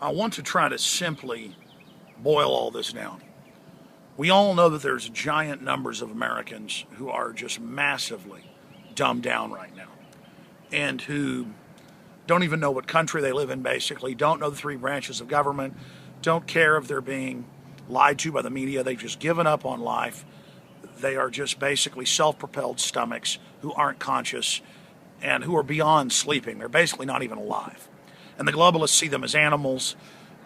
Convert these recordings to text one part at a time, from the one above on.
I want to try to simply boil all this down. We all know that there's giant numbers of Americans who are just massively dumbed down right now and who don't even know what country they live in, basically, don't know the three branches of government, don't care if they're being lied to by the media. They've just given up on life. They are just basically self-propelled stomachs who aren't conscious and who are beyond sleeping. They're basically not even alive. And the globalists see them as animals,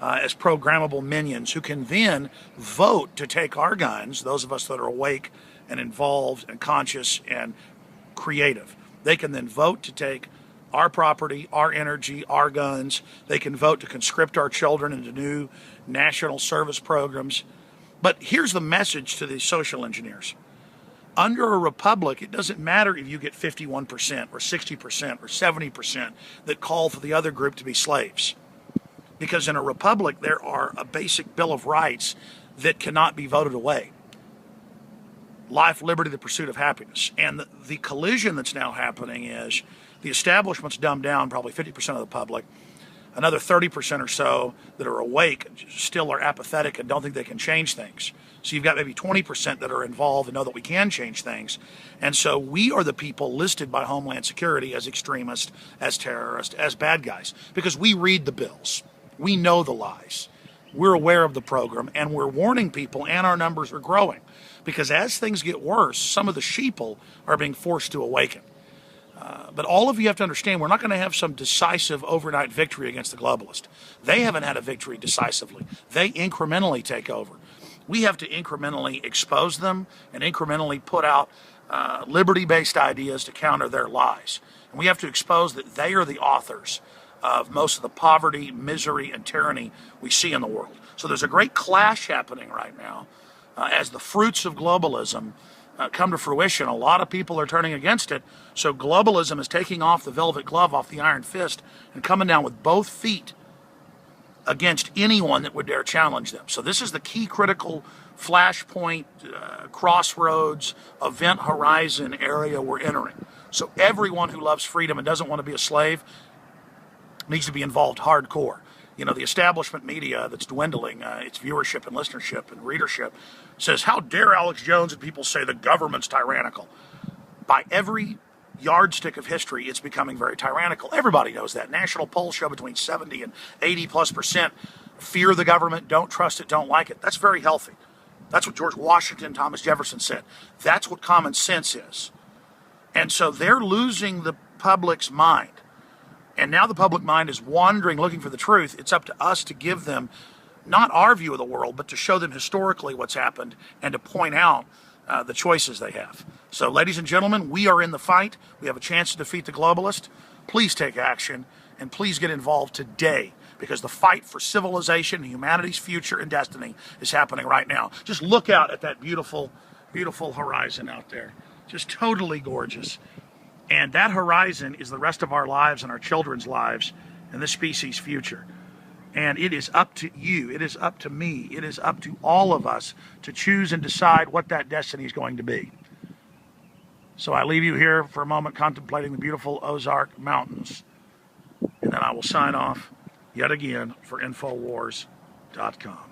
as programmable minions who can then vote to take our guns, those of us that are awake and involved and conscious and creative. They can then vote to take our property, our energy, our guns. They can vote to conscript our children into new national service programs. But here's the message to these social engineers. Under a republic, it doesn't matter if you get 51% or 60% or 70% that call for the other group to be slaves. Because in a republic, there are a basic Bill of Rights that cannot be voted away. Life, liberty, the pursuit of happiness. And the collision that's now happening is the establishment's dumbed down probably 50% of the public. Another 30% or so that are awake still are apathetic and don't think they can change things. So you've got maybe 20% that are involved and know that we can change things. And so we are the people listed by Homeland Security as extremists, as terrorists, as bad guys, because we read the bills. We know the lies. We're aware of the program, and we're warning people, and our numbers are growing. Because as things get worse, some of the sheeple are being forced to awaken. But all of you have to understand, we're not going to have some decisive overnight victory against the globalists. They haven't had a victory decisively. They incrementally take over. We have to incrementally expose them and incrementally put out liberty-based ideas to counter their lies. And we have to expose that they are the authors of most of the poverty, misery, and tyranny we see in the world. So there's a great clash happening right now as the fruits of globalism come to fruition. A lot of people are turning against it. So globalism is taking off the velvet glove off the iron fist and coming down with both feet against anyone that would dare challenge them. So this is the key critical flashpoint, crossroads, event horizon area we're entering. So everyone who loves freedom and doesn't want to be a slave needs to be involved hardcore. You know, the establishment media that's dwindling, its viewership and listenership and readership, says, how dare Alex Jones and people say the government's tyrannical? By every yardstick of history, it's becoming very tyrannical. Everybody knows that. National polls show between 70 and 80+% fear the government, don't trust it, don't like it. That's very healthy. That's what George Washington, Thomas Jefferson said. That's what common sense is. And so they're losing the public's mind. And now the public mind is wandering, looking for the truth. It's up to us to give them not our view of the world, but to show them historically what's happened and to point out the choices they have. So, ladies and gentlemen, we are in the fight. We have a chance to defeat the globalist. Please take action and please get involved today, because the fight for civilization, humanity's future and destiny is happening right now. Just look out at that beautiful, beautiful horizon out there. Just totally gorgeous. And that horizon is the rest of our lives and our children's lives and this species' future. And it is up to you, it is up to me, it is up to all of us to choose and decide what that destiny is going to be. So I leave you here for a moment contemplating the beautiful Ozark Mountains. And then I will sign off yet again for Infowars.com.